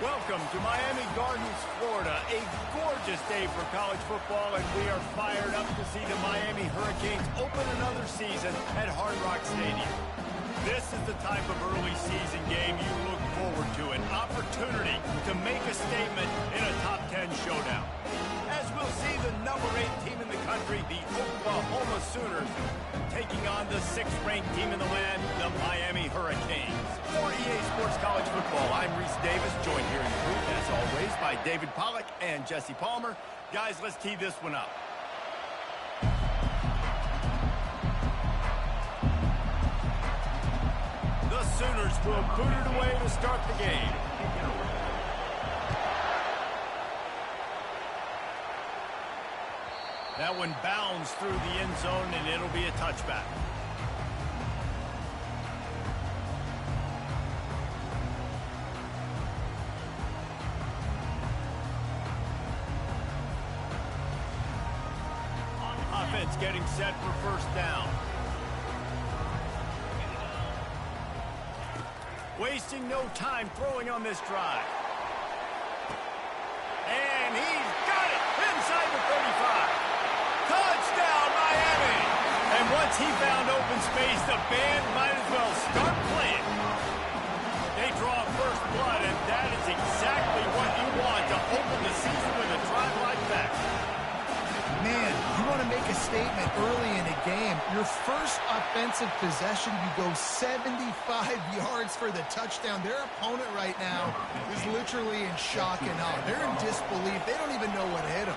Welcome to Miami Gardens, Florida. A gorgeous day for college football, and we are fired up to see the Miami Hurricanes open another season at Hard Rock Stadium. This is the type of early season game you look forward to, an opportunity to make a statement in a top 10 showdown. As we'll see the number 8 team in the country, the Oklahoma Sooners, taking on the 6th-ranked team in the land, the Miami Hurricanes. For EA Sports College Football, I'm Reese Davis, joined here in the booth, as always, by David Pollack and Jesse Palmer. Guys, let's tee this one up. The Sooners will boot it away to start the game. That one bounds through the end zone, and it'll be a touchback. Offense getting set for first down. Wasting no time throwing on this drive. And he's got it inside the 35. Touchdown, Miami! And once he found open space, the band might as well start playing. They draw first blood, and that is exactly what you want to open the season with a drive like that. Man, you want to make a statement early in a game. Your first offensive possession, you go 75 yards for the touchdown. Their opponent right now is literally in shock and awe. They're in disbelief. They don't even know what hit them.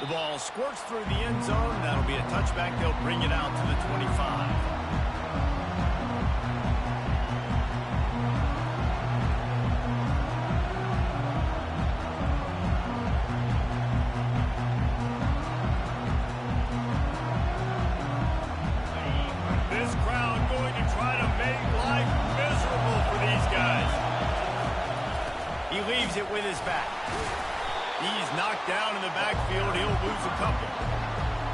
The ball squirts through the end zone. That'll be a touchback. They'll bring it out to the 25. This crowd going to try to make life miserable for these guys. He leaves it with his back. He's knocked down in the backfield. He'll lose a couple.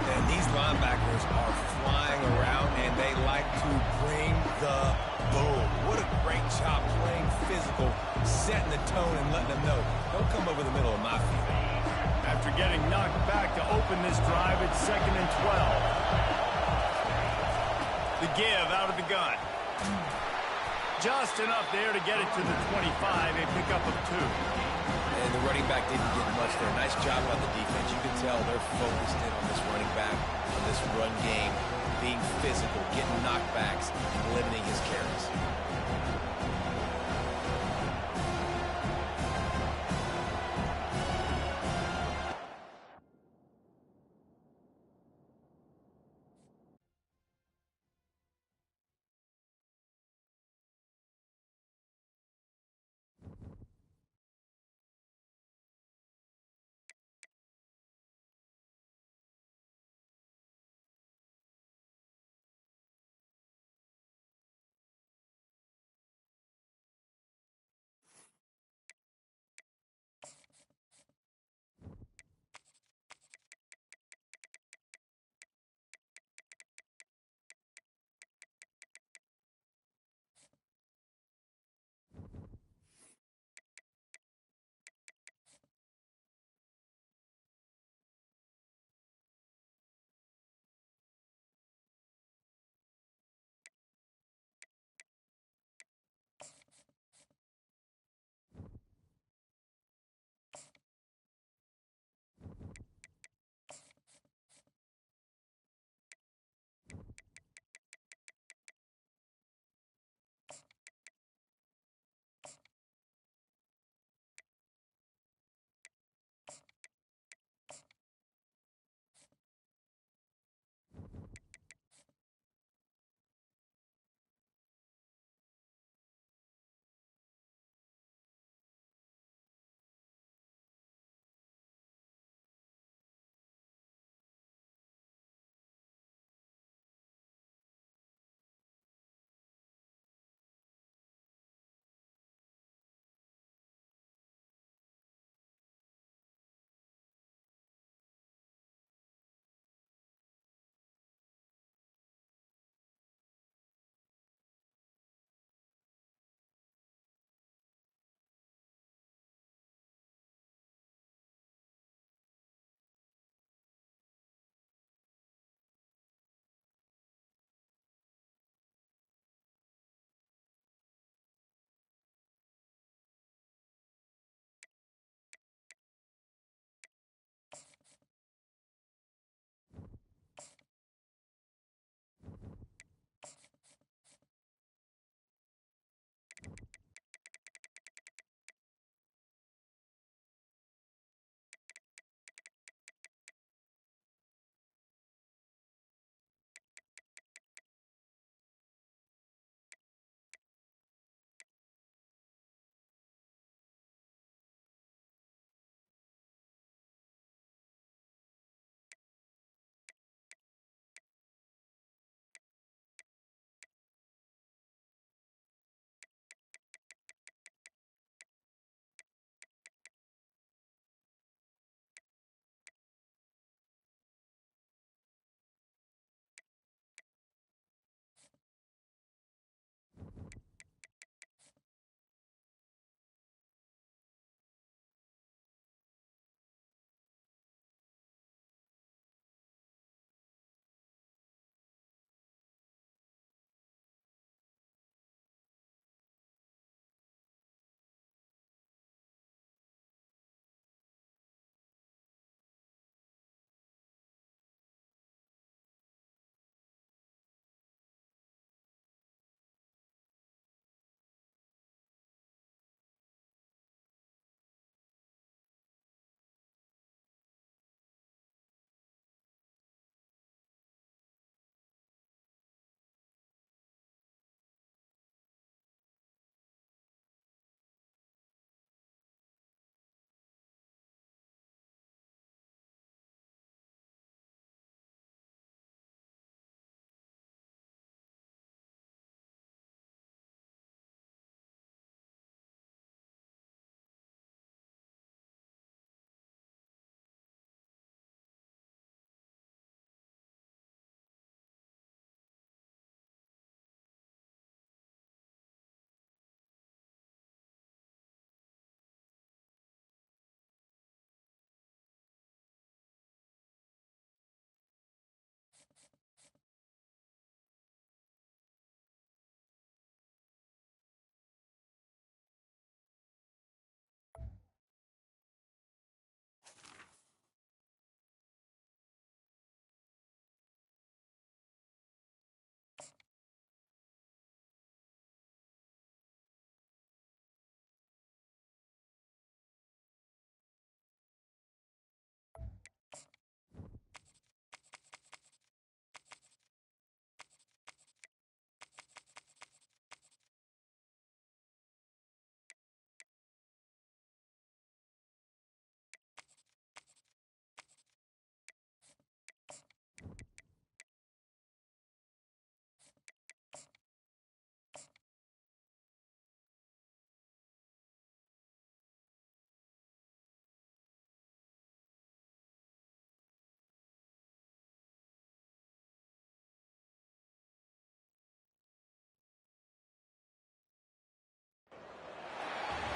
And these linebackers are flying around, and they like to bring the boom. What a great job playing physical, setting the tone and letting them know, don't come over the middle of my field. After getting knocked back to open this drive, it's 2nd and 12. The give out of the gun. Just enough there to get it to the 25, a pickup of 2. And the running back didn't get much there. Nice job on the defense. You can tell they're focused in on this running back, on this run game, being physical, getting knockbacks, and limiting his carries.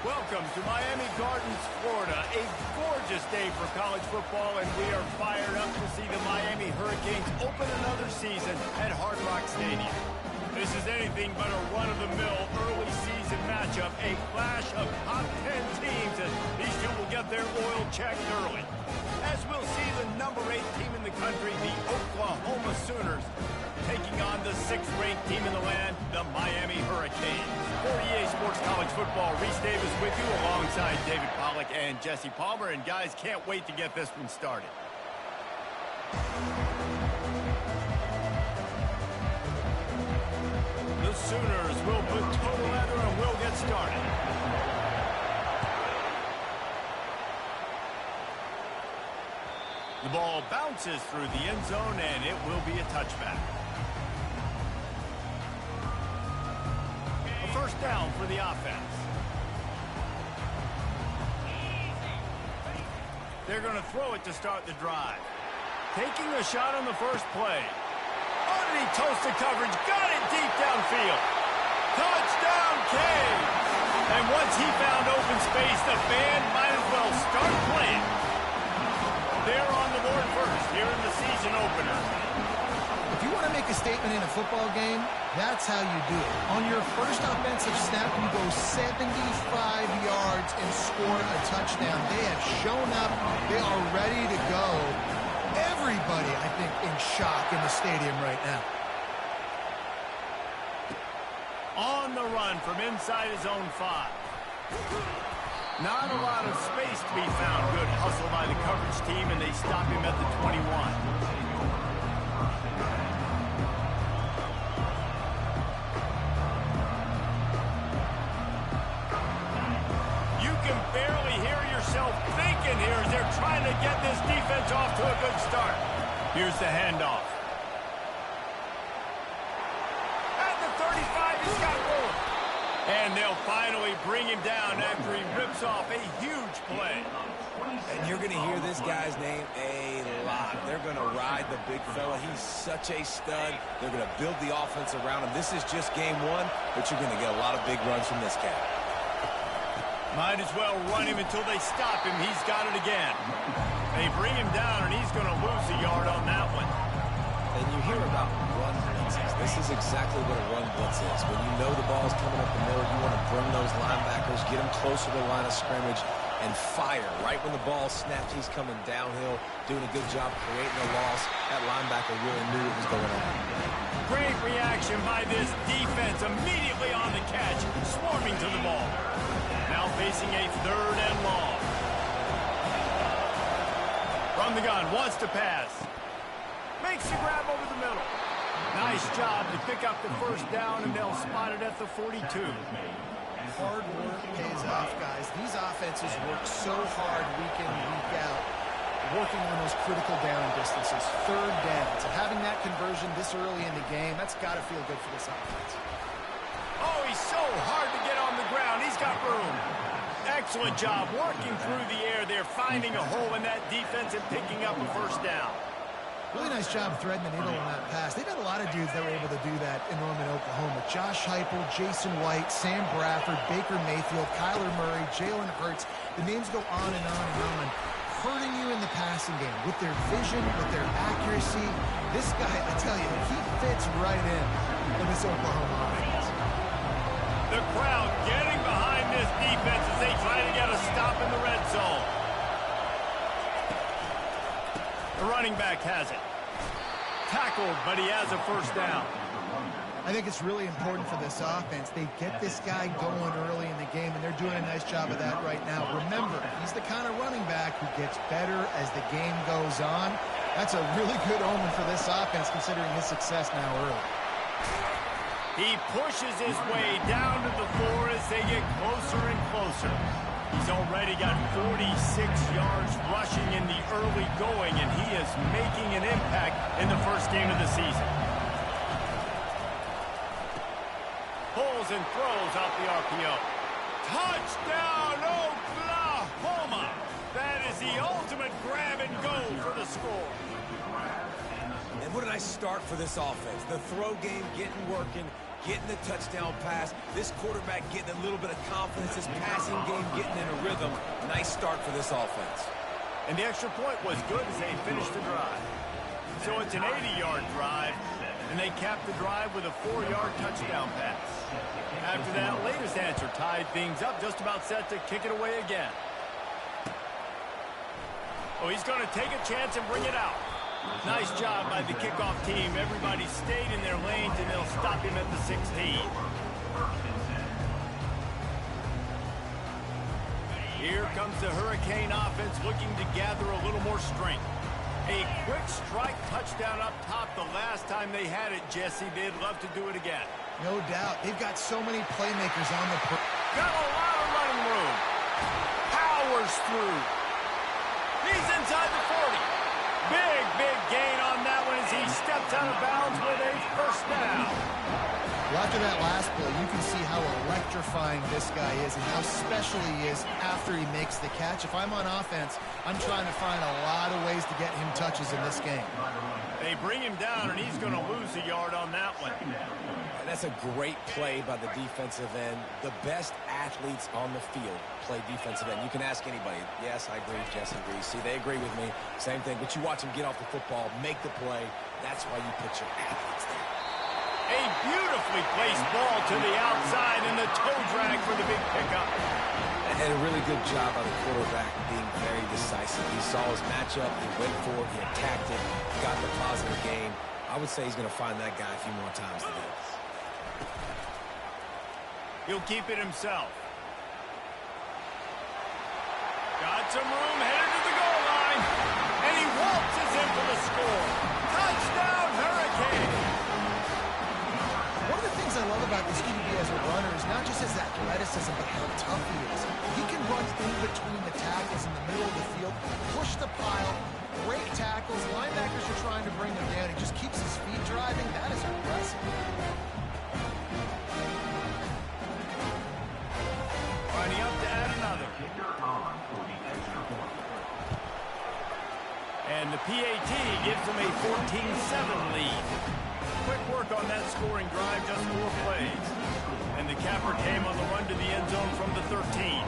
Welcome to Miami Gardens, Florida. A gorgeous day for college football, and we are fired up to see the Miami Hurricanes open another season at Hard Rock Stadium. This is anything but a run-of-the-mill early season matchup, a clash of top 10 teams, and these two will get their oil checked early. As we'll see the number 8 team in the country, the Oklahoma Sooners, taking on the 6th-ranked team in the land, the Miami Hurricanes. For EA Sports College Football, Reese Davis with you alongside David Pollack and Jesse Palmer. And guys, can't wait to get this one started. The Sooners will put total leather and will get started. The ball bounces through the end zone, and it will be a touchback. A first down for the offense. They're going to throw it to start the drive. Taking a shot on the first play. Underneath toasted coverage, got it deep downfield. Touchdown, Canes! And once he found open space, the band might as well start playing. They're on the board first here in the season opener. If you want to make a statement in a football game, that's how you do it. On your first offensive snap, you go 75 yards and score a touchdown. They have shown up. They are ready to go. Everybody, I think, in shock in the stadium right now. On the run from inside his own 5. Not a lot of space to be found. Good hustle by the coverage team, and they stop him at the 21. You can barely hear yourself thinking here as they're trying to get this defense off to a good start. Here's the handoff. At the 35, he's got room. And they'll finally bring him down after he rips off a huge play. And you're going to hear this guy's name a lot. They're going to ride the big fella. He's such a stud. They're going to build the offense around him. This is just game 1, but you're going to get a lot of big runs from this guy. Might as well run him until they stop him. He's got it again. They bring him down, and he's going to lose a yard on that one. And you hear about run blitzes. This is exactly what a run blitz is. When you know the ball's coming up the middle, you want to bring those linebackers, get them closer to the line of scrimmage, and fire. Right when the ball snaps, he's coming downhill, doing a good job creating a loss. That linebacker really knew what was going on. Great reaction by this defense. Immediately on the catch, swarming to the ball. Now facing a 3rd and long. From the gun, wants to pass. Makes the grab over the middle. Nice job to pick up the first down, and they'll spot it at the 42. Hard work pays off, guys. These offenses work so hard week in, week out, working on those critical down distances, 3rd downs. And having that conversion this early in the game, that's got to feel good for this offense. Oh, he's so hard to get on the ground. He's got room. Excellent job working through the air there, finding a hole in that defense and picking up a first down. Really nice job threading the needle on that pass. They've had a lot of dudes that were able to do that in Norman, Oklahoma. Josh Heupel, Jason White, Sam Bradford, Baker Mayfield, Kyler Murray, Jalen Hurts. The names go on and on and on. Hurting you in the passing game with their vision, with their accuracy. This guy, I tell you, he fits right in this Oklahoma offense. The crowd getting behind this defense as they try to get a stop in the red zone. The running back has it. Tackled, but he has a first down. I think it's really important for this offense. They get this guy going early in the game, and they're doing a nice job of that right now. Remember, he's the kind of running back who gets better as the game goes on. That's a really good omen for this offense, considering his success now early. He pushes his way down to the floor as they get closer and closer. He's already got 46 yards rushing in the early going, and he is making an impact in the first game of the season. Pulls and throws out the RPO. Touchdown, Oklahoma! That is the ultimate grab and go for the score. And what a nice start for this offense. The throw game getting working, getting the touchdown pass. This quarterback getting a little bit of confidence. His passing game getting in a rhythm. Nice start for this offense. And the extra point was good as they finished the drive. So it's an 80-yard drive, and they capped the drive with a 4-yard touchdown pass. After that latest answer tied things up, just about set to kick it away again. Oh, he's going to take a chance and bring it out. Nice job by the kickoff team. Everybody stayed in their lanes, and they'll stop him at the 16. Here comes the Hurricane offense looking to gather a little more strength. A quick strike touchdown up top the last time they had it, Jesse. They'd love to do it again. No doubt. They've got so many playmakers on the got a lot of running room. Powers through. He's inside the 40. Big gain on that one as he steps out of bounds with a first down. Well, after that last play, you can see how electrifying this guy is and how special he is after he makes the catch. If I'm on offense, I'm trying to find a lot of ways to get him touches in this game. They bring him down, and he's going to lose a yard on that one. And that's a great play by the defensive end. The best athletes on the field play defensive end. You can ask anybody. Yes, I agree. Jesse agrees. See, they agree with me. Same thing. But you watch them get off the football, make the play. That's why you put your athletes there. A beautifully placed ball to the outside and the toe drag for the big pickup. And a really good job by the quarterback being very decisive. He saw his matchup, he went for it, he attacked it, got the positive gain. I would say he's going to find that guy a few more times today. He'll keep it himself. Got some room, headed to the goal line. And he waltzes in for the score. Touchdown, Hurricane! One of the things I love about this QB as a runner is not just his athleticism, but how tough he is. He can run in between the tackles in the middle of the field, push the pile, great tackles. Linebackers are trying to bring him down. He just keeps his feet driving. That is impressive. Lining up to add another. And the PAT gives them a 14-7 lead. Quick work on that scoring drive, just 4 plays. And the capper came on the run to the end zone from the 13.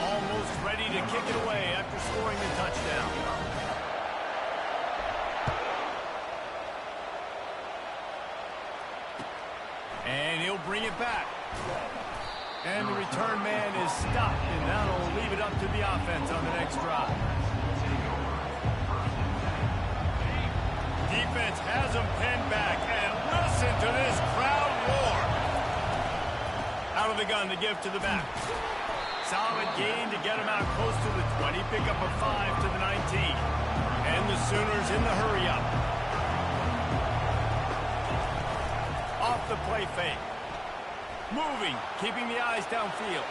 Almost ready to kick it away after scoring the touchdown. And he'll bring it back. And the return man is stopped, and that'll leave it up to the offense on the next drive. Defense has him pinned back, and listen to this crowd roar. Out of the gun to give to the back. Solid gain to get him out close to the 20. Pick up a 5 to the 19. And the Sooners in the hurry-up. Off the play fake. Moving, keeping the eyes downfield.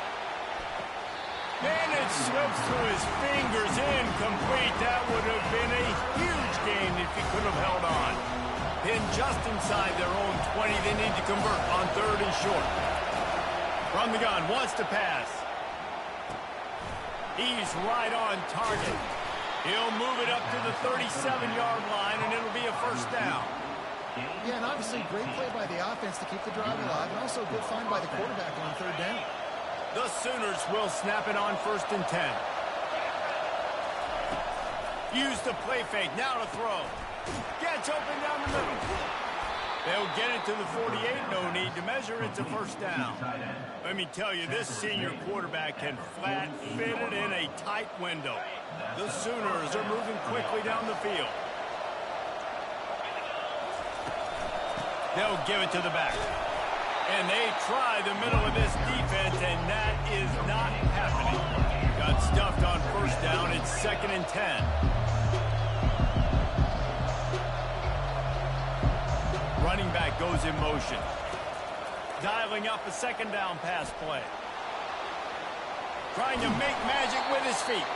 And it slips through his fingers, incomplete. That would have been a huge gain if he could have held on. Pinned just inside their own 20. They need to convert on 3rd and short. From the gun, wants to pass. He's right on target. He'll move it up to the 37-yard line, and it'll be a first down. Yeah, and obviously great play by the offense to keep the drive alive, and also a good find by the quarterback on 3rd down. The Sooners will snap it on 1st and 10. Use the play fake, now to throw. Gets open down the middle. They'll get it to the 48, no need to measure, it's a first down. Let me tell you, this senior quarterback can flat fit it in a tight window. The Sooners are moving quickly down the field. They'll give it to the back. And they try the middle of this defense, and that is not happening. Got stuffed on 1st down. It's 2nd and 10. Running back goes in motion. Dialing up a 2nd down pass play. Trying to make magic with his feet.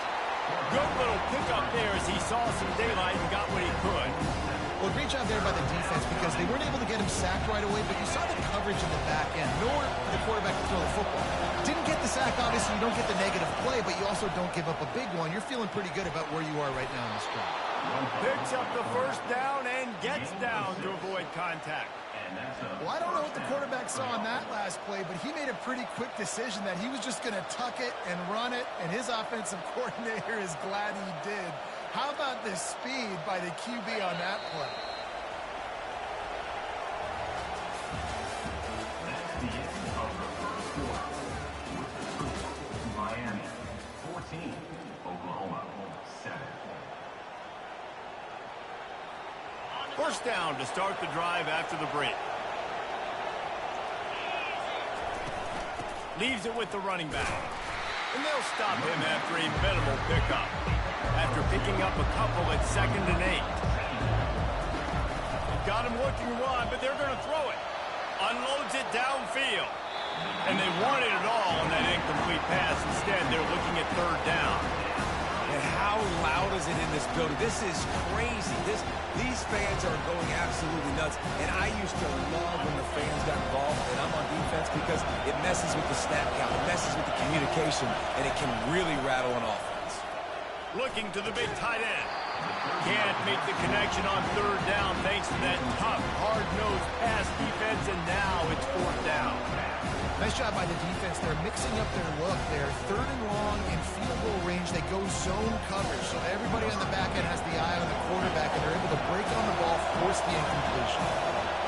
Good little pickup there as he saw some daylight and got what he could. Well, great job there by the defense because they weren't able to get him sacked right away, but you saw the coverage in the back end. Nowhere for the quarterback to throw the football. Didn't get the sack, obviously. You don't get the negative play, but you also don't give up a big one. You're feeling pretty good about where you are right now in this drive. Picks up the first down and gets down to avoid contact. Well, I don't know what the quarterback saw on that last play, but he made a pretty quick decision that he was just going to tuck it and run it, and his offensive coordinator is glad he did. How about the speed by the QB on that play? That's the end of the first quarter. Miami 14, Oklahoma 7. First down to start the drive after the break. Leaves it with the running back. And they'll stop him after a minimal pickup. After picking up a couple at 2nd and 8. Got him looking wide, but they're going to throw it. Unloads it downfield. And they wanted it all on that incomplete pass. Instead, they're looking at 3rd down. And how loud is it in this building? This is crazy. These fans are going absolutely nuts. And I used to love when the fans got involved, and I'm on defense because it messes with the snap count. It messes with the communication, and it can really rattle an offense. Looking to the big tight end. Can't make the connection on 3rd down thanks to that tough, hard-nosed pass defense, and now it's 4th down. Nice job by the defense. They're mixing up their look. They're 3rd and long in field goal range. They go zone coverage, so everybody on the back end has the eye on the quarterback, and they're able to break on the ball, force the incompletion.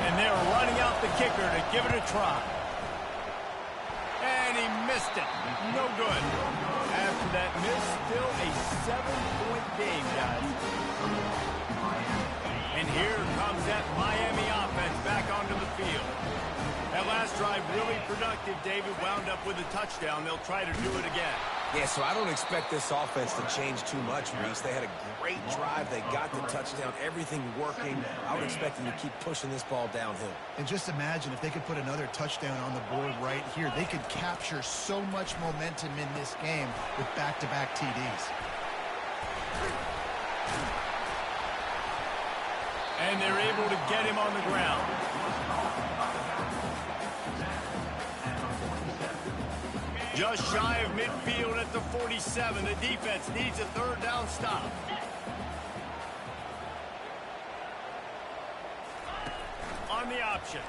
And they're running out the kicker to give it a try. And he missed it. No good. After that miss, still a 7-point game, guys. And here comes that Miami offense back onto the field. That last drive really productive. David wound up with a touchdown. They'll try to do it again. Yeah, so I don't expect this offense to change too much, Reese. They had a great drive. They got the touchdown. Everything working. I would expect them to keep pushing this ball downhill. And just imagine if they could put another touchdown on the board right here. They could capture so much momentum in this game with back-to-back TDs. And they're able to get him on the ground. Just shy of midfield at the 47. The defense needs a 3rd down stop. On the option.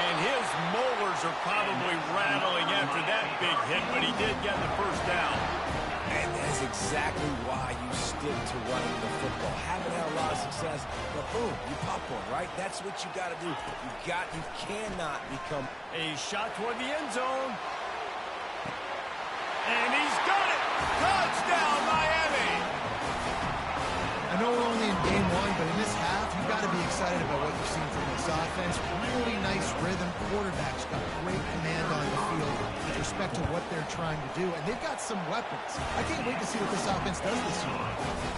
And his molars are probably rattling after that big hit, but he did get the first down. And that's exactly why you stick to running the football. Haven't had a lot of success, but boom, you pop one, right? That's what you got to do. You cannot become a shot toward the end zone. And he's got it. Touchdown, Miami. I know we're only in game 1, but in this half, you've got to be excited about what you've seen from this offense. Really nice rhythm. Quarterback's got great command on the field with respect to what they're trying to do, and they've got some weapons. I can't wait to see what this offense does this year.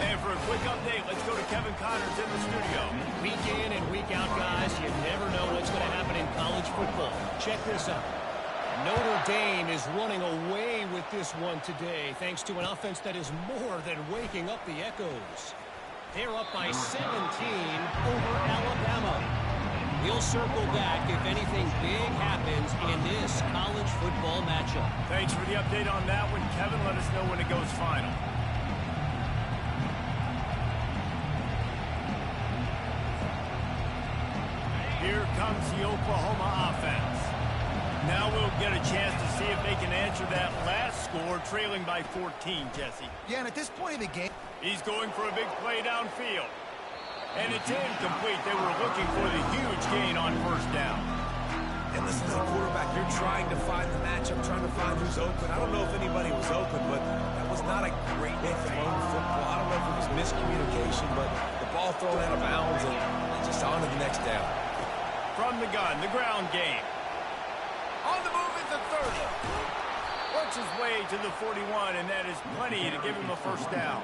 And for a quick update, let's go to Kevin Connors in the studio. Week in and week out, guys, you never know what's going to happen in college football. Check this out. Notre Dame is running away with this one today, thanks to an offense that is more than waking up the echoes. They're up by 17 over Alabama. We'll circle back if anything big happens in this college football matchup. Thanks for the update on that one, Kevin. Let us know when it goes final. Here comes the Oklahoma offense. Now we'll get a chance to see if they can answer that last score, trailing by 14, Jesse. Yeah, and at this point in the game, he's going for a big play downfield. And it's incomplete. They were looking for the huge gain on 1st down. And listen, as a quarterback, you're trying to find the matchup, trying to find who's open. I don't know if anybody was open, but that was not a great thrown football. I don't know if it was miscommunication, but the ball thrown out of bounds and just on to the next down. From the gun, the ground game. On the move at the 30. Works his way to the 41, and that is plenty to give him a 1st down.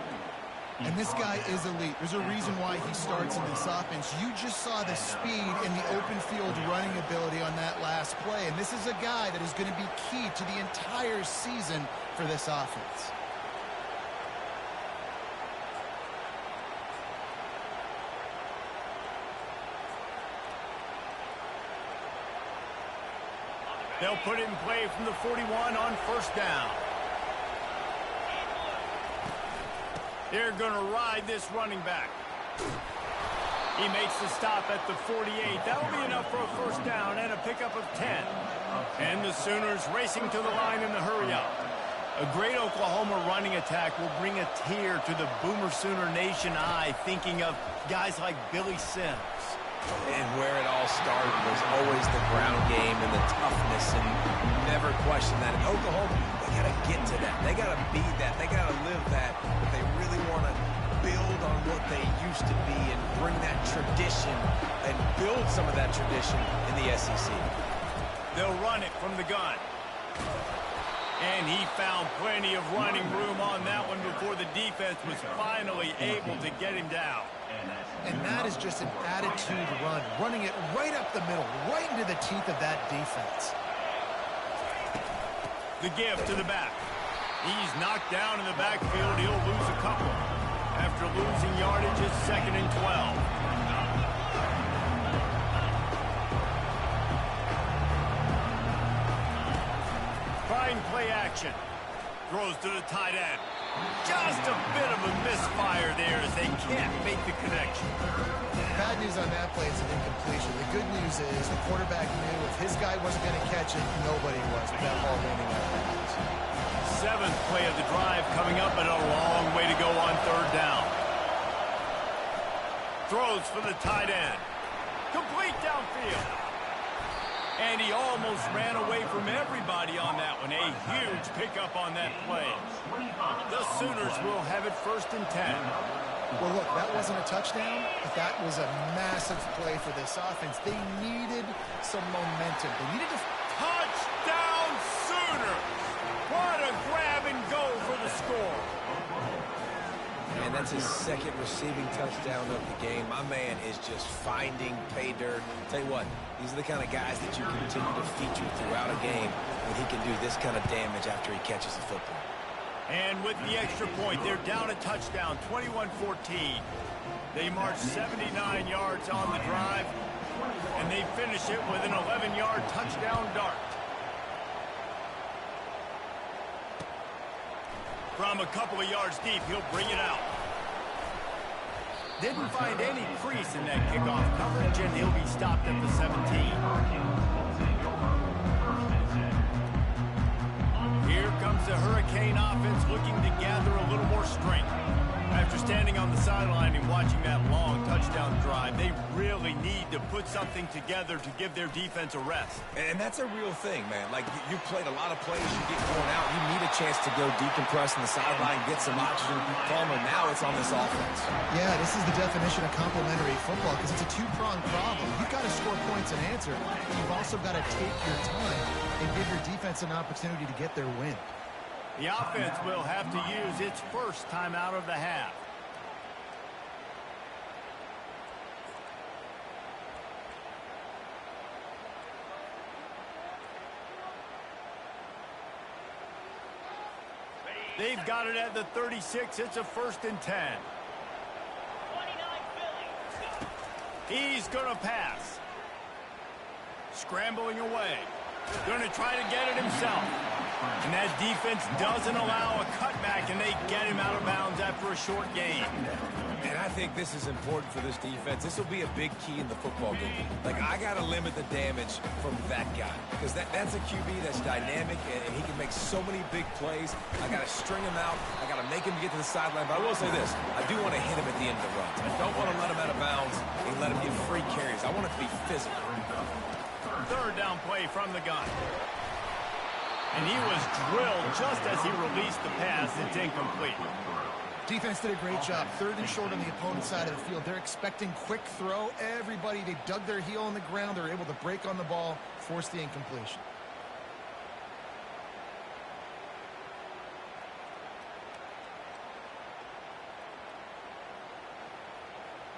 And this guy is elite. There's a reason why he starts in this offense. You just saw the speed and the open field running ability on that last play. And this is a guy that is going to be key to the entire season for this offense. They'll put it in play from the 41 on first down. They're going to ride this running back. He makes the stop at the 48. That'll be enough for a first down and a pickup of 10. And the Sooners racing to the line in the hurry-up. A great Oklahoma running attack will bring a tear to the Boomer Sooner Nation eye, thinking of guys like Billy Sims. And where it all started was always the ground game and the toughness, and never question that. In Oklahoma, they got to get to that. They got to be that. They got to live that. But they really want to build on what they used to be and bring that tradition and build some of that tradition in the SEC. They'll run it from the gun. And he found plenty of running room on that one before the defense was finally able to get him down. And that is just an attitude run, running it right up the middle, right into the teeth of that defense. The give to the back. He's knocked down in the backfield. He'll lose a couple. After losing yardage, it's 2nd and 12. Trying play action. Throws to the tight end. Just a bit of a misfire there as they can't make the connection. Bad news on that play is an incompletion. The good news is the quarterback knew if his guy wasn't going to catch it, nobody was with that ball landing out of bounds. 7th play of the drive coming up, and a long way to go on third down. Throws for the tight end. Complete downfield. And he almost ran away from everybody on that one. A huge pickup on that play. The Sooners will have it 1st and 10. Well, look, that wasn't a touchdown, but that was a massive play for this offense. They needed some momentum. They needed to... Touchdown Sooners! What a grab and go for the score. And that's his 2nd receiving touchdown of the game. My man is just finding pay dirt. Tell you what, these are the kind of guys that you continue to feature throughout a game when he can do this kind of damage after he catches the football. And with the extra point, they're down a touchdown, 21-14. They march 79 yards on the drive, and they finish it with an 11-yard touchdown dart. From a couple of yards deep, he'll bring it out. Didn't find any crease in that kickoff coverage, and he'll be stopped at the 17. Here comes the Hurricane offense looking to gather a little more strength. After standing on the sideline and watching that long touchdown drive, they really need to put something together to give their defense a rest. And that's a real thing, man. Like, you played a lot of plays, you get worn out. You need a chance to go decompress on the sideline, get some oxygen. Palmer, now it's on this offense. Yeah, this is the definition of complementary football because it's a two-pronged problem. You've got to score points and answer, but you've also got to take your time and give your defense an opportunity to get their win. The offense will have to use its first timeout of the half. They've got it at the 36. It's a 1st and 10. He's going to pass. Scrambling away. Going to try to get it himself. And that defense doesn't allow a cutback, and they get him out of bounds after a short gain. And I think this is important for this defense. This will be a big key in the football game. Like, I got to limit the damage from that guy. Because that's a QB that's dynamic, and he can make so many big plays. I got to string him out. I got to make him get to the sideline. But I will say this. I do want to hit him at the end of the run. I don't want to let him out of bounds and let him get free carries. I want it to be physical. 3rd down play from the gun. And he was drilled just as he released the pass. It's incomplete. Defense did a great job. 3rd and short on the opponent's side of the field. They're expecting quick throw. Everybody, they dug their heel on the ground. They're able to break on the ball, force the incompletion.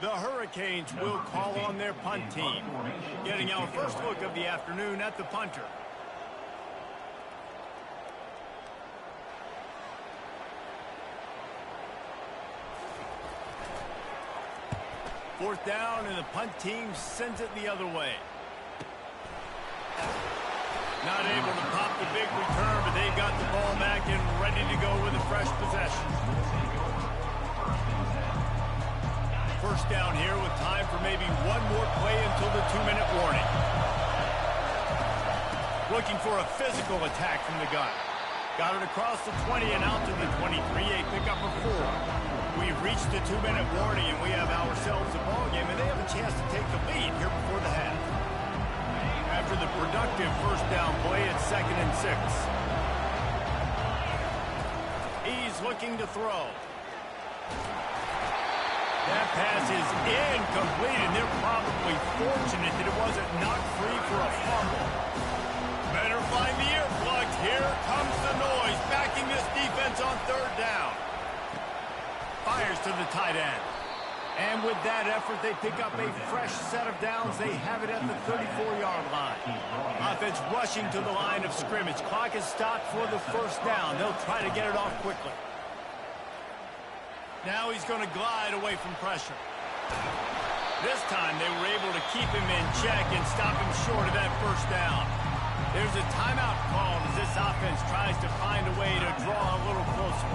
The Hurricanes will call on their punt team. Getting our first look of the afternoon at the punter. Fourth down, and the punt team sends it the other way. Not able to pop the big return, but they've got the ball back and ready to go with a fresh possession. First down here with time for maybe one more play until the 2-minute warning. Looking for a physical attack from the gun. Got it across the 20 and out to the 23, a pickup of 4. We've reached the 2-minute warning, and we have ourselves a ball game, and they have a chance to take the lead here before the half. After the productive first down play, it's 2nd and 6. He's looking to throw. That pass is incomplete, and they're probably fortunate that it wasn't knocked free for a fumble. Better find the earplugs. Here comes the noise, backing this defense on 3rd down. Fires to the tight end. And with that effort, they pick up a fresh set of downs. They have it at the 34-yard line. Offense rushing to the line of scrimmage. Clock is stopped for the first down. They'll try to get it off quickly. Now he's going to glide away from pressure. This time they were able to keep him in check and stop him short of that first down. There's a timeout called as this offense tries to find a way to draw a little closer.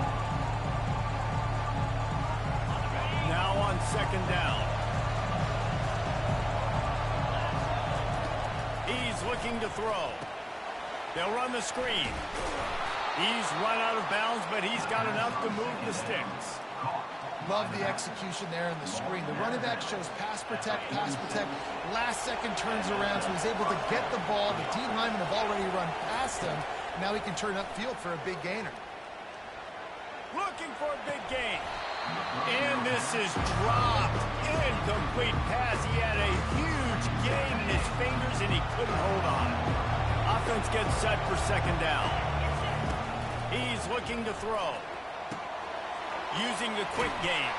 Now on 2nd down. He's looking to throw. They'll run the screen. He's run out of bounds, but he's got enough to move the sticks. Love the execution there in the screen. The running back shows pass protect, pass protect. Last second turns around, so he's able to get the ball. The D linemen have already run past him. Now he can turn upfield for a big gainer. Looking for a big gain. And this is dropped. Incomplete pass. He had a huge gain in his fingers, and he couldn't hold on. Offense gets set for 2nd down. He's looking to throw. Using the quick game.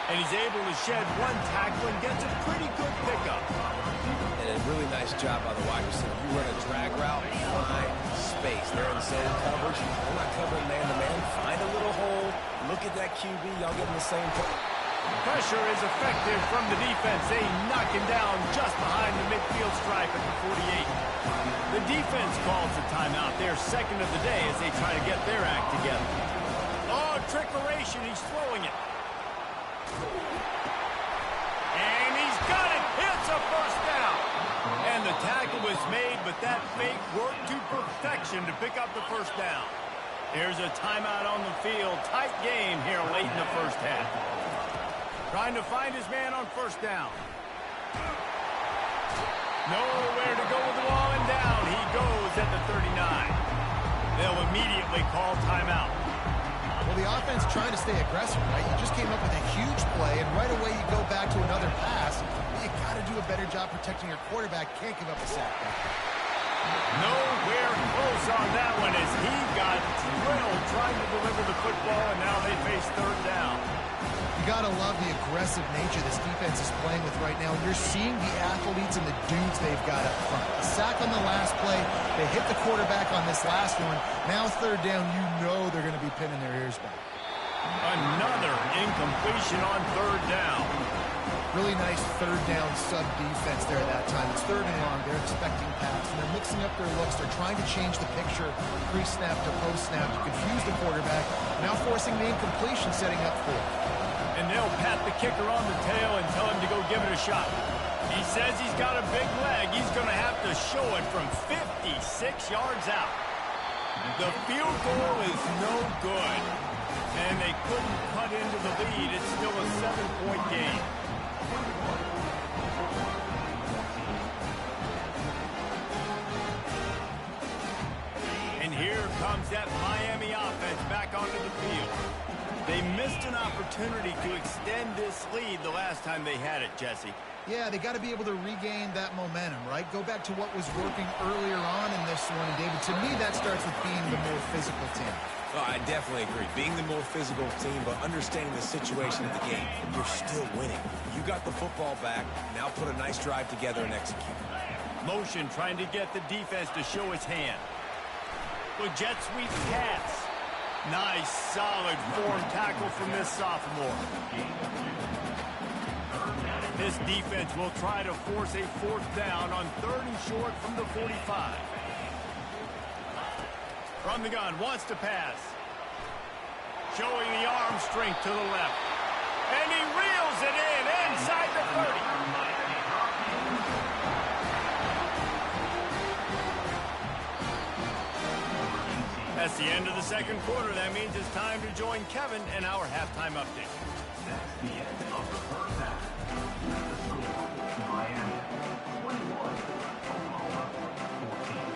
And he's able to shed one tackle and gets a pretty good pickup. And a really nice job by the wide receiver. You run a drag route, find space. They're in zone coverage. They're not covering man-to-man. Find a little hole. Look at that QB. Y'all get in the same place. Pressure is effective from the defense. They knock him down just behind the midfield stripe at the 48. The defense calls the timeout. They're 2nd of the day as they try to get their act together. Oh, trickeration. He's throwing it. And he's got it. It's a first down. And the tackle was made, but that fake worked to perfection to pick up the first down. Here's a timeout on the field. Tight game here late in the first half. Trying to find his man on first down. Nowhere to go with the ball, and down he goes at the 39. They'll immediately call timeout. Well, the offense trying to stay aggressive, right? You just came up with a huge play, and right away you go back to another pass. You got to do a better job protecting your quarterback. Can't give up a sack. Nowhere close on that one as he got drilled trying to deliver the football, and now they face 3rd down. You got to love the aggressive nature this defense is playing with right now. You're seeing the athletes and the dudes they've got up front. A sack on the last play. They hit the quarterback on this last one. Now 3rd down, you know they're going to be pinning their ears back. Another incompletion on 3rd down. Really nice 3rd down sub-defense there at that time. It's 3rd and long. They're expecting pass, and they're mixing up their looks. They're trying to change the picture pre-snap to post-snap to confuse the quarterback, now forcing the incompletion, setting up 4th. And they'll pat the kicker on the tail and tell him to go give it a shot. He says he's got a big leg. He's going to have to show it from 56 yards out. The field goal is no good. And they couldn't cut into the lead. It's still a 7-point game. And here comes that Miami offense back onto the field. They missed an opportunity to extend this lead the last time they had it, Jesse. Yeah, they got to be able to regain that momentum, right? Go back to what was working earlier on in this one. And, David, to me, that starts with being the more physical team. Oh, I definitely agree. Being the more physical team, but understanding the situation of the game. You're still winning. You got the football back. Now put a nice drive together and execute. Motion trying to get the defense to show his hand. Good jet sweep pass. Nice, solid form tackle from this sophomore. This defense will try to force a 4th down on 3rd and short from the 45. From the gun, wants to pass. Showing the arm strength to the left. And he reels it in inside the 30. That's the end of the second quarter. That means it's time to join Kevin in our halftime update. That's the end of the first half. The score, Miami 21, Oklahoma 14.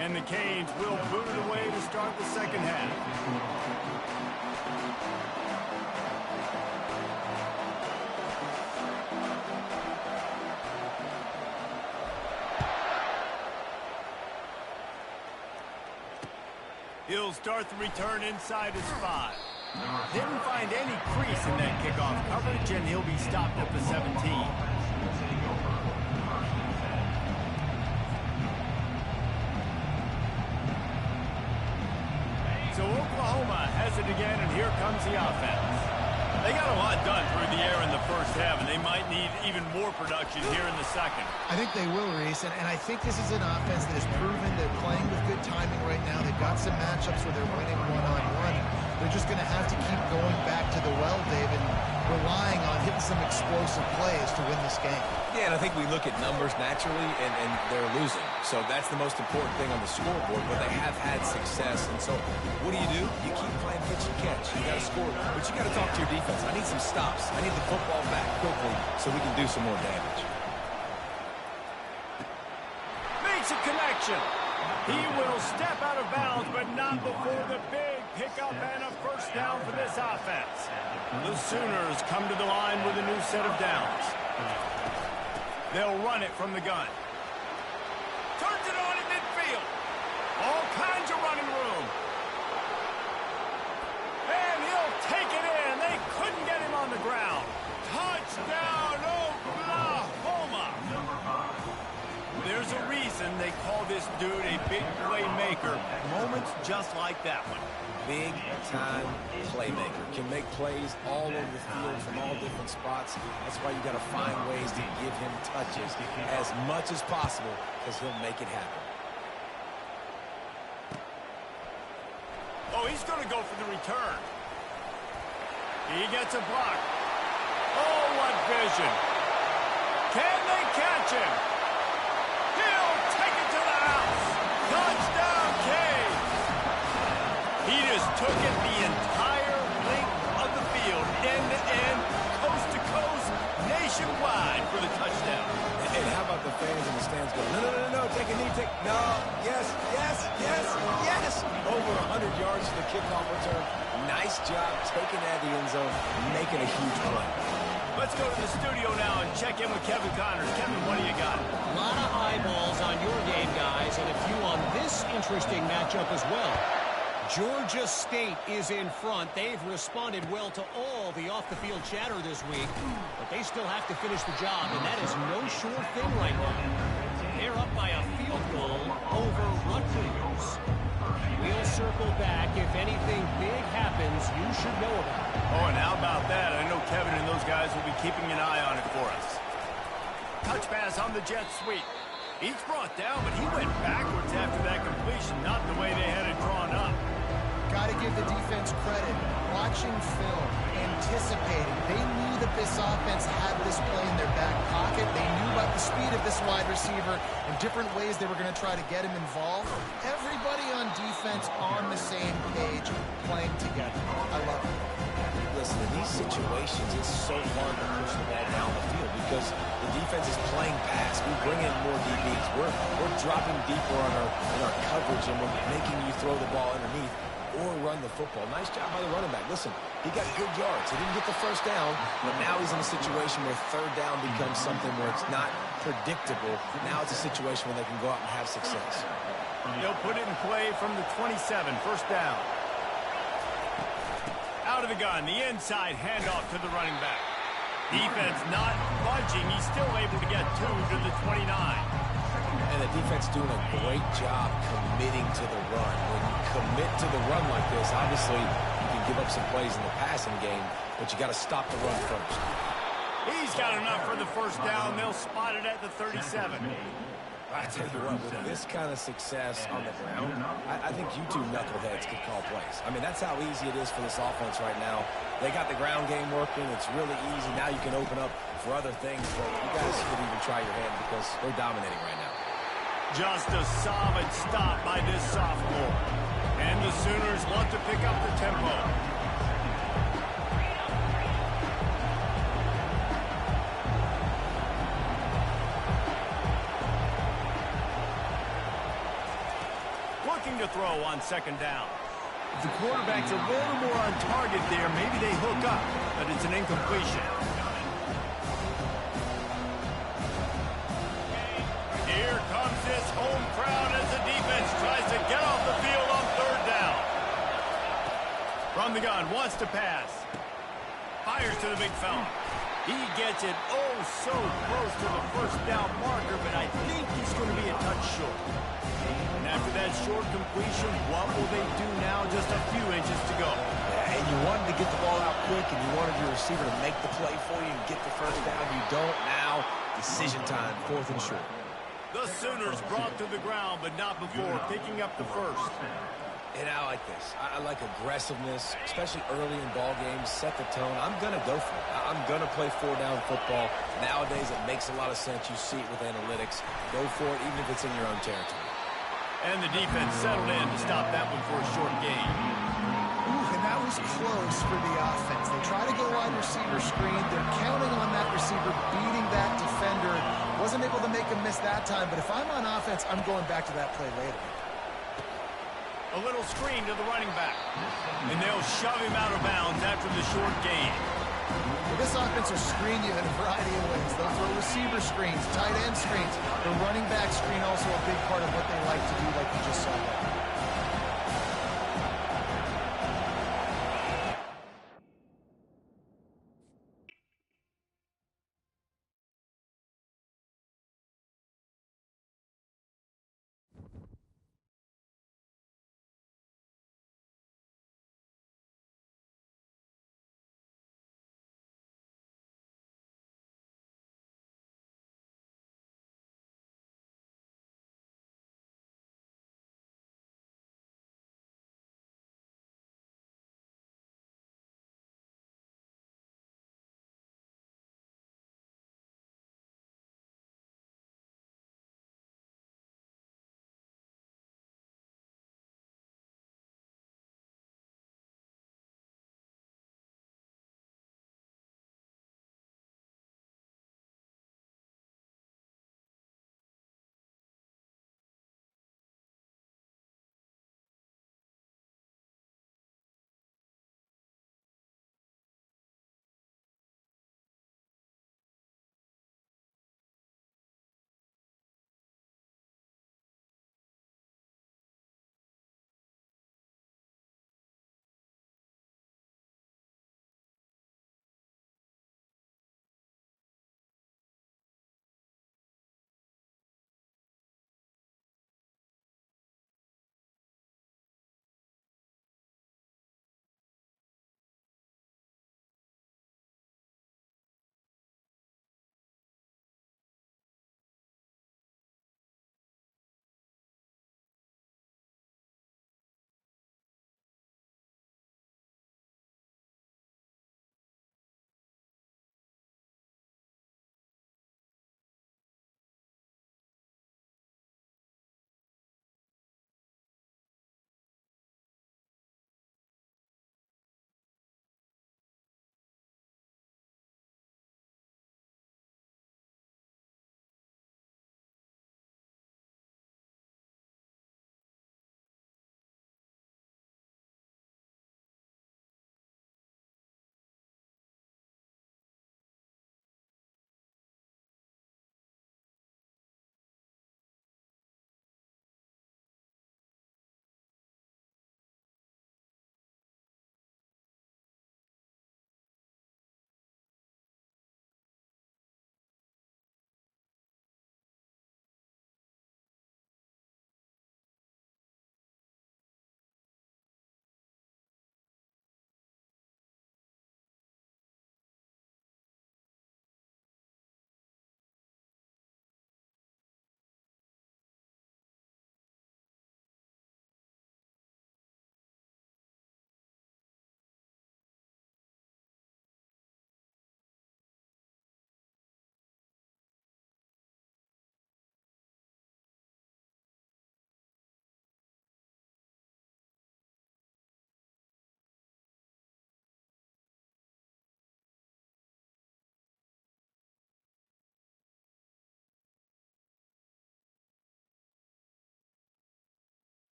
And the Canes will boot it away to start the second half. He'll start the return inside his 5. Didn't find any crease in that kickoff coverage, and he'll be stopped at the 17. So Oklahoma has it again, and here comes the offense. They got a lot done through the air in the first half, and they might need even more production here in the second. I think they will, Reese, and I think this is an offense that has proven they're playing with good timing right now. They've got some matchups where they're winning one-on-one. They're just going to have to keep going back to the well, Dave, and relying on hitting some explosive plays to win this game. Yeah, and I think we look at numbers naturally, and they're losing. So that's the most important thing on the scoreboard, but they have had success. And so what do? You keep playing pitch and catch. You got to score, but you got to talk to your defense. I need some stops. I need the football back quickly so we can do some more damage. Makes a connection. He will step out of bounds, but not before the big pickup and a first down for this offense. The Sooners come to the line with a new set of downs. They'll run it from the gun. Turns it on in midfield. All kinds of running room. And he'll take it in. They couldn't get him on the ground. Touchdown, Oklahoma. There's a reason they call this dude a big playmaker. Moments just like that one. Big-time playmaker. Can make plays all over the field from all different spots. That's why you got to find ways to give him touches as much as possible because he'll make it happen. Oh, he's going to go for the return. He gets a block. Oh, what vision. Can they catch him? He'll take it to the house. Touchdown, Canes. He just took it the entire length of the field, end-to-end, coast-to-coast, nationwide for the touchdown. And how about the fans in the stands going, no, take a knee, no, yes. Over 100 yards to the kickoff return. Nice job taking that to the end zone, making a huge play. Let's go to the studio now and check in with Kevin Connors. Kevin, what do you got? A lot of eyeballs on your game, guys, and a few on this interesting matchup as well. Georgia State is in front. They've responded well to all the off-the-field chatter this week, but they still have to finish the job, and that is no sure thing right now. They're up by a field goal over Rutgers. We'll circle back. If anything big happens, you should know about it. Oh, and how about that? I know Kevin and those guys will be keeping an eye on it for us. Touch pass on the jet sweep. He's brought down, but he went backwards after that completion, not the way they had it drawn up. Got to give the defense credit. Watching film, anticipating. They knew that this offense had this play in their back pocket. They knew about the speed of this wide receiver and different ways they were going to try to get him involved. Everybody on defense on the same page, playing together. I love it. Listen, in these situations, it's so hard to push the ball down the field because the defense is playing pass. We bring in more DBs. We're dropping deeper in our coverage, and we're making you throw the ball underneath or run the football. Nice job by the running back. Listen, he got good yards. He didn't get the first down, but now he's in a situation where third down becomes something where it's not predictable. Now it's a situation where they can go out and have success. They'll put it in play from the 27, first down. Out of the gun, the inside handoff to the running back. Defense not budging. He's still able to get 2 to the 29. And the defense doing a great job committing to the run. When you commit to the run like this, obviously you can give up some plays in the passing game, but you got to stop the run first. He's got enough for the first down. They'll spot it at the 37. I tell you what, with this kind of success on the ground, I think you two knuckleheads could call plays. I mean, that's how easy it is for this offense right now. They got the ground game working. It's really easy. Now you can open up for other things, but you guys could even try your hand because they're dominating right now. Just a solid stop by this sophomore. And the Sooners want to pick up the tempo. Looking to throw on second down. If the quarterback's a little more on target there, maybe they hook up, but it's an incompletion. Here comes this home crowd as the defense tries to get off the field on third down. From the gun, wants to pass. Fires to the big fella. He gets it oh so close to the first down marker, but I think he's going to be a touch short. And after that short completion, what will they do now? Just a few inches to go. Yeah, and you wanted to get the ball out quick, and you wanted your receiver to make the play for you and get the first down. You don't now. Decision time, 4th and short. The Sooners brought to the ground, but not before picking up the first. And I like this. I like aggressiveness, especially early in ball games. Set the tone. I'm going to go for it. I'm going to play 4-down football. Nowadays, it makes a lot of sense. You see it with analytics. Go for it, even if it's in your own territory. And the defense settled in to stop that one for a short gain. Ooh, and that was close for the offense. They try to go wide receiver screen. They're counting on that receiver beating that defender. Wasn't able to make him miss that time, but if I'm on offense, I'm going back to that play later. A little screen to the running back. And they'll shove him out of bounds after the short gain. Well, this offense will screen you in a variety of ways. They'll throw receiver screens, tight end screens. The running back screen also a big part of what they like to do, like you just saw there.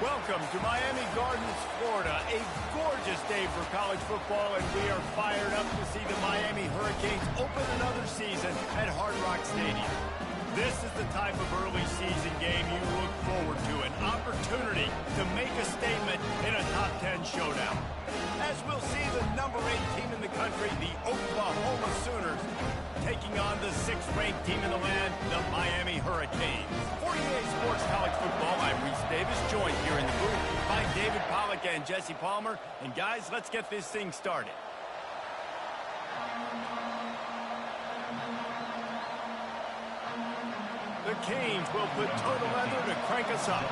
Welcome to Miami Gardens, Florida. A gorgeous day for college football, and we are fired up to see the Miami Hurricanes open another season at Hard Rock Stadium. This is the type of early season game you look forward to, an opportunity to make a statement in a top 10 showdown. As we'll see the number 8 team in the country, the Oklahoma Sooners, taking on the 6th-ranked team in the land, the Miami Hurricanes. 48 Sports College Football, I'm Reese Davis, joined here in the booth by David Pollack and Jesse Palmer. And guys, let's get this thing started. The Canes will put total leather to crank us up.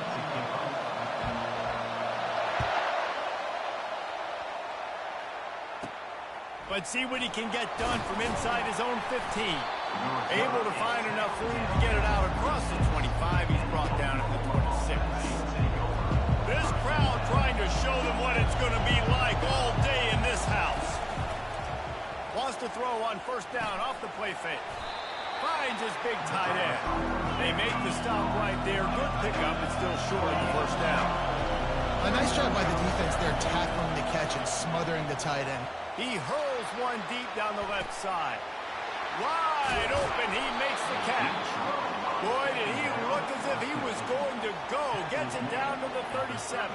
Let's see what he can get done from inside his own 15. Able to find enough room to get it out across the 25. He's brought down at the 26. This crowd trying to show them what it's going to be like all day in this house. Wants to throw on first down off the play fake. Finds his big tight end. They make the stop right there. Good pickup, but still short of the first down. A nice job by the defense there, tackling the catch and smothering the tight end. He hurls one deep down the left side. Wide open, he makes the catch. Boy, did he look as if he was going to go. Gets it down to the 37.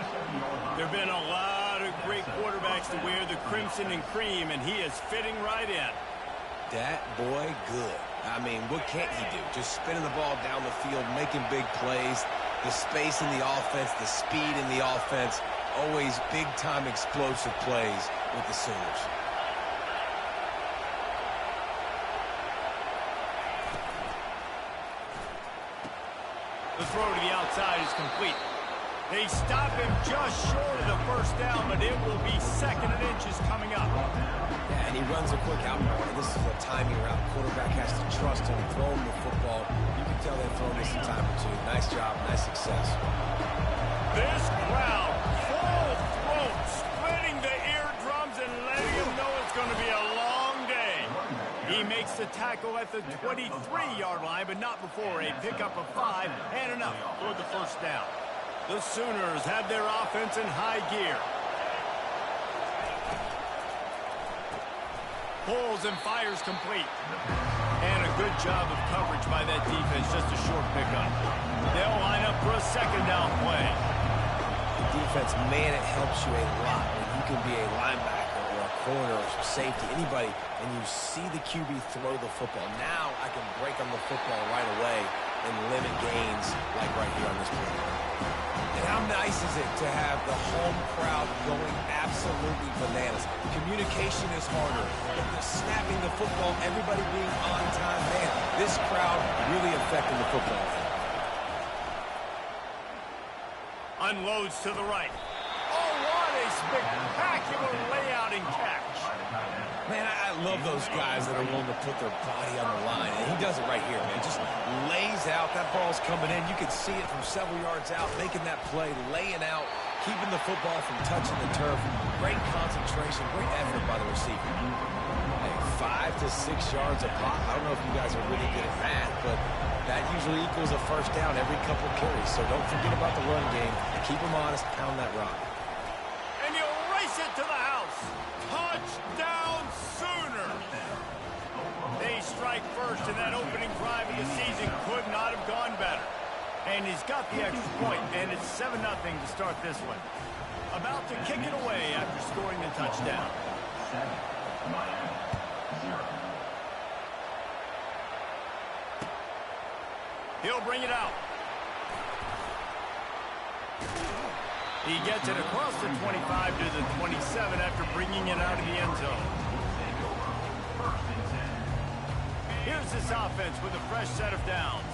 There have been a lot of great quarterbacks to wear the crimson and cream, and he is fitting right in. That boy good. I mean, what can't he do? Just spinning the ball down the field, making big plays. The space in the offense, the speed in the offense. Always big-time explosive plays with the Sooners. The throw to the outside is complete. They stop him just short of the first down, but it will be 2nd and inches coming up. Yeah, and he runs a quick out route. This is a timing route. Quarterback has to trust him and throw him the football. You can tell they've thrown this a time or two. Nice job, nice success. This crowd, full throat, splitting the eardrums and letting him know it's going to be a long day. He makes the tackle at the 23-yard line, but not before a pickup of 5 and enough for the first down. The Sooners have their offense in high gear. Pulls and fires complete. And a good job of coverage by that defense, just a short pickup. They'll line up for a 2nd down play. The defense, man, it helps you a lot when you can be a linebacker or a corner or safety, anybody, and you see the QB throw the football. Now I can break on the football right away and limit gains like right here on this play. And how nice is it to have the home crowd going absolutely bananas? Communication is harder. The snapping the football, everybody being on time. Man, this crowd really affecting the football. Unloads to the right. Oh, what a spectacular layout and catch. Man, I love those guys that are willing to put their body on the line. And he does it right here, man. Just lays out. That ball's coming in. You can see it from several yards out, making that play, laying out, keeping the football from touching the turf. Great concentration, great effort by the receiver. Hey, 5 to 6 yards a pop. I don't know if you guys are really good at math, but that usually equals a first down every couple carries. So don't forget about the run game. Keep them honest, pound that rock. And you'll race it to the house. Touchdown Sooners. They strike first, and that opening drive of the season could not have gone better. And he's got the extra point, and it's 7-0 to start this one. About to kick it away after scoring the touchdown. He'll bring it out. He gets it across the 25 to the 27 after bringing it out of the end zone. Here's this offense with a fresh set of downs.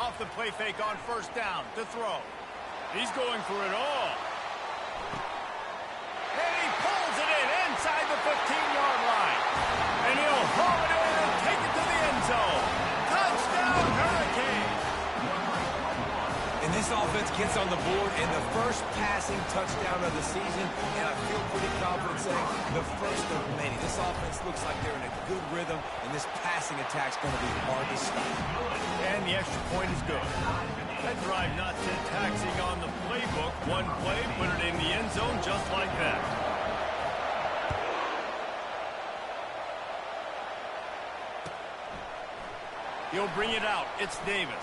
Off the play fake on first down to throw. He's going for it all. And he pulls it in inside the 15-yard line. And he'll haul it in and take it to the end zone. Touchdown, Hurricanes. And this This offense gets on the board and the first passing touchdown of the season, and I feel pretty confident saying the first of many. This offense looks like they're in a good rhythm, and this passing attack's going to be hard to stop. And the extra point is good. That drive not too taxing on the playbook. One play, put it in the end zone just like that. He'll bring it out. It's Davis.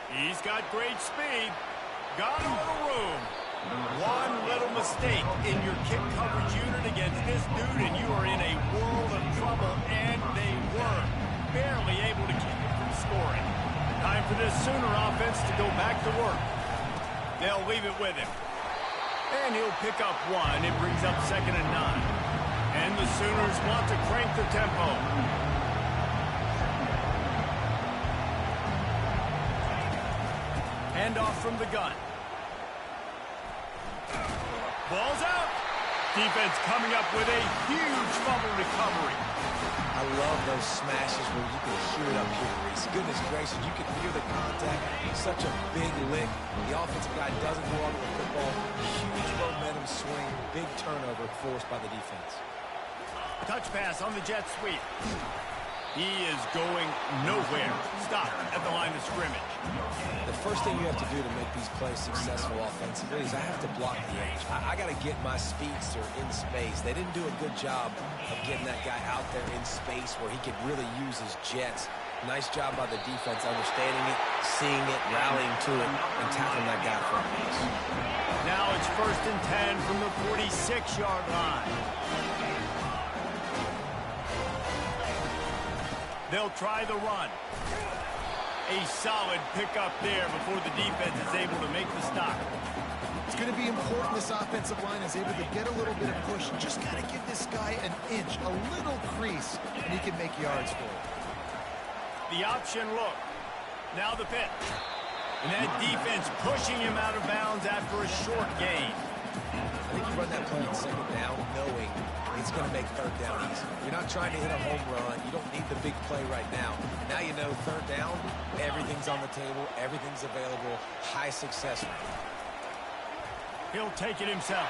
He's got great speed. Got all the room. One little mistake in your kick coverage unit against this dude, and you are in a world of trouble, and they were barely able to keep him from scoring. Time for this Sooner offense to go back to work. They'll leave it with him. And he'll pick up one. It brings up 2nd and 9. And the Sooners want to crank the tempo. Handoff from the gun. Ball's out. Defense coming up with a huge fumble recovery. I love those smashes where you can hear it up here, Reese. Goodness gracious, you can hear the contact. Such a big lick. The offensive guy doesn't go on with the football. Huge momentum swing. Big turnover forced by the defense. Touch pass on the jet sweep. He is going nowhere. Stop at the line of scrimmage. The first thing you have to do to make these plays successful offensively is I have to block the edge. I got to get my speedster in space. They didn't do a good job of getting that guy out there in space where he could really use his jets. Nice job by the defense understanding it, seeing it, rallying to it, and tackling that guy for a miss. Now it's 1st and 10 from the 46-yard line. They'll try the run. A solid pickup there before the defense is able to make the stop. It's going to be important this offensive line is able to get a little bit of push. Just got to give this guy an inch, a little crease, and he can make yards for it. The option look. Now the pitch. And that defense pushing him out of bounds after a short gain. I think you run that play on 2nd down knowing it's going to make 3rd down easy. You're not trying to hit a home run. You don't need the big play right now. Now you know 3rd down, everything's on the table, everything's available, high success rate. He'll take it himself.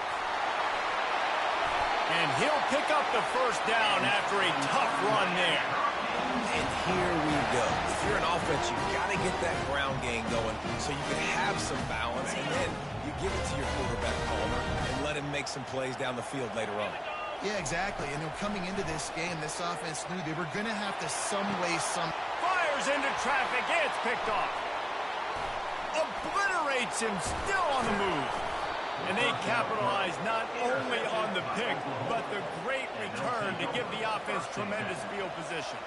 And he'll pick up the 1st down after a tough run there. And here we go. If you're an offense, you've got to get that ground game going so you can have some balance, and then you give it to your quarterback, Palmer, and let him make some plays down the field later on. Yeah, exactly. And then coming into this game, this offense knew they were going to have to Fires into traffic. It's picked off. Obliterates him, still on the move. And they capitalize not only on the pick, but the great return to give the offense tremendous field position.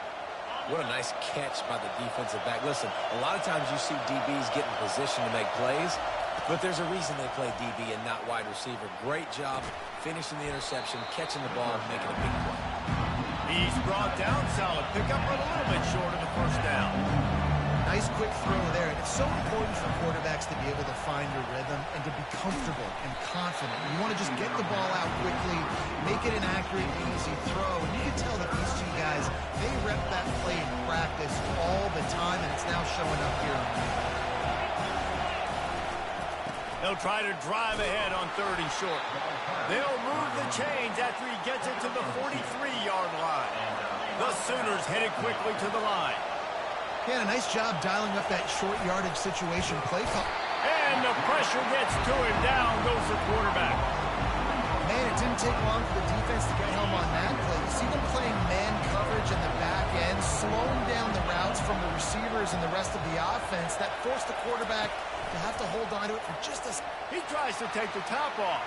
What a nice catch by the defensive back. Listen, a lot of times you see DBs get in position to make plays, but there's a reason they play DB and not wide receiver. Great job finishing the interception, catching the ball, and making a big play. He's brought down. Solid pickup, but a little bit short of the 1st down. Nice quick throw there, and it's so important for quarterbacks to be able to find your rhythm and to be comfortable and confident. You want to just get the ball out quickly, make it an accurate, easy throw, and you can tell that these two guys, they rep that play in practice all the time, and it's now showing up here. They'll try to drive ahead on 3rd and short. They'll move the chains after he gets it to the 43-yard line. The Sooners headed quickly to the line. Yeah, a nice job dialing up that short yardage situation play call. And the pressure gets to him. Down goes the quarterback. Man, it didn't take long for the defense to get home on that play. You see them playing man coverage in the back end, slowing down the routes from the receivers and the rest of the offense. That forced the quarterback to have to hold on to it for just a... He tries to take the top off.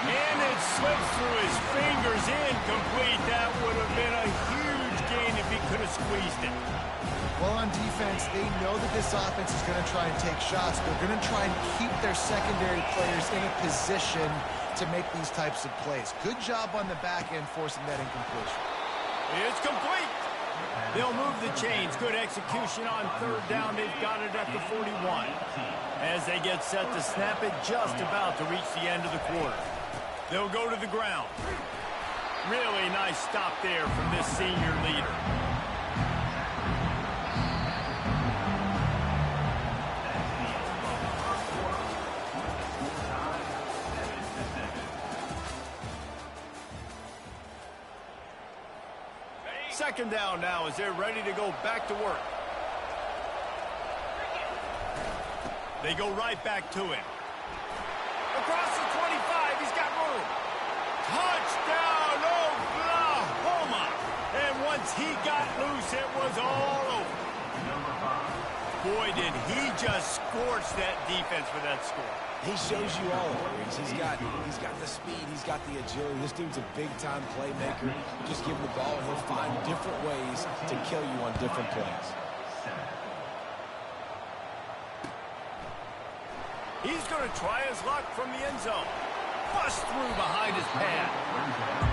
And it slips through his fingers, incomplete. That would have been a huge gain if he could have squeezed it. Well, on defense, they know that this offense is going to try and take shots. They're going to try and keep their secondary players in a position to make these types of plays. Good job on the back end forcing that incompletion. It's complete. They'll move the chains. Good execution on 3rd down. They've got it at the 41. As they get set to snap it, just about to reach the end of the quarter. They'll go to the ground. Really nice stop there from this senior leader. Second down now as they're ready to go back to work. They go right back to him. Across the 25, he's got room. Touchdown, Oklahoma! And once he got loose, it was all over. Boy, did he just scorch that defense for that score. He shows you all of it. He's got the speed. He's got the agility. This dude's a big-time playmaker. Just give him the ball, and he'll find different ways to kill you on different plays. He's going to try his luck from the end zone. Bust through behind his pad.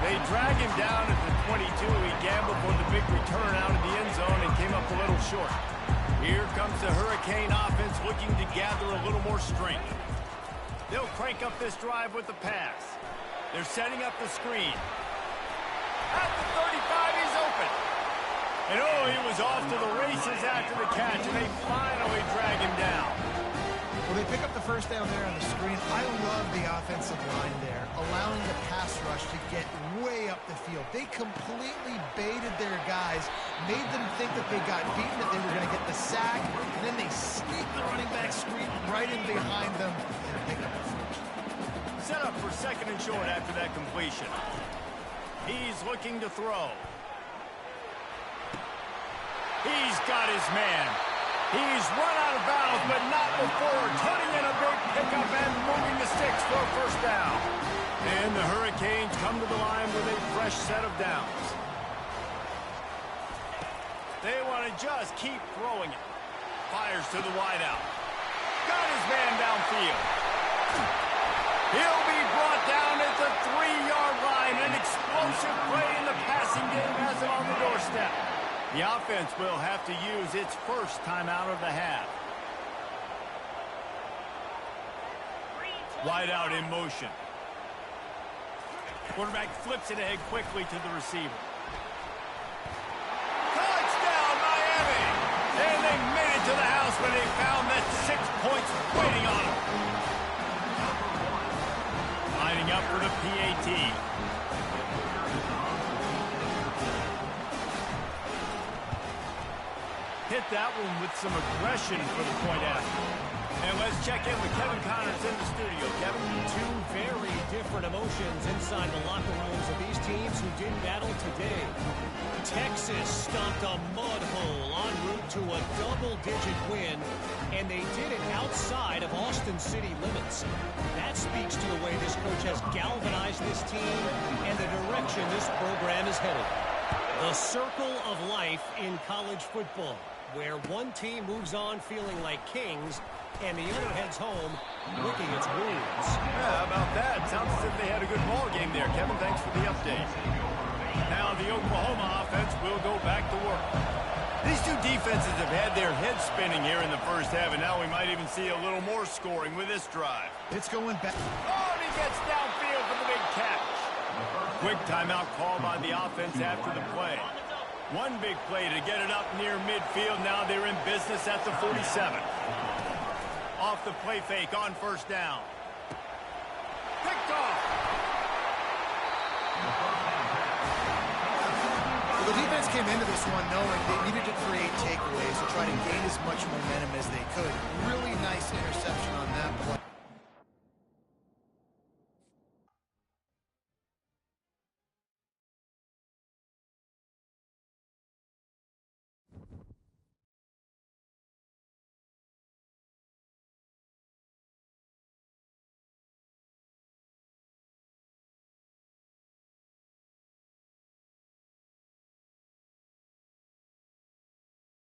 They drag him down at the 22. He gambled for the big return out of the end zone and came up a little short. Here comes the Hurricane offense looking to gather a little more strength. They'll crank up this drive with the pass. They're setting up the screen. At the 35, he's open. And oh, he was off to the races after the catch, and they finally drag him down. Well, they pick up the first down there on the screen. I love the offensive line there, allowing the pass rush to get way up the field. They completely baited their guys, made them think that they got beaten, that they were going to get the sack, and then they sneak the running back screen right in behind them and pick up the first. Set up for second and short after that completion. He's looking to throw. He's got his man. He's run out of bounds, but not before turning in a big pickup and moving the sticks for a first down. And the Hurricanes come to the line with a fresh set of downs. They want to just keep throwing it. Fires to the wideout. Got his man downfield. He'll be brought down at the 3-yard line. An explosive play in the passing game has him on the doorstep. The offense will have to use its first timeout of the half. Wide out in motion. Quarterback flips it ahead quickly to the receiver. Touchdown, Miami! And they made it to the house when they found that 6 points waiting on them. Lining up for the PAT. Hit that one with some aggression for the point after. And let's check in with Kevin Connors in the studio. Kevin? Two very different emotions inside the locker rooms of these teams who did battle today. Texas stomped a mud hole en route to a double-digit win, and they did it outside of Austin city limits. That speaks to the way this coach has galvanized this team and the direction this program is headed. The circle of life in college football, where one team moves on feeling like kings and the other heads home licking its wounds. Yeah, how about that? Sounds as if they had a good ball game there. Kevin, thanks for the update. Now the Oklahoma offense will go back to work. These two defenses have had their heads spinning here in the first half, and now we might even see a little more scoring with this drive. It's going back. Oh, and he gets downfield for the big catch. Quick timeout call by the offense after the play. One big play to get it up near midfield. Now they're in business at the 47. Off the play fake on first down. Picked off. Well, the defense came into this one knowing they needed to create takeaways to try to gain as much momentum as they could. Really nice interception on that play.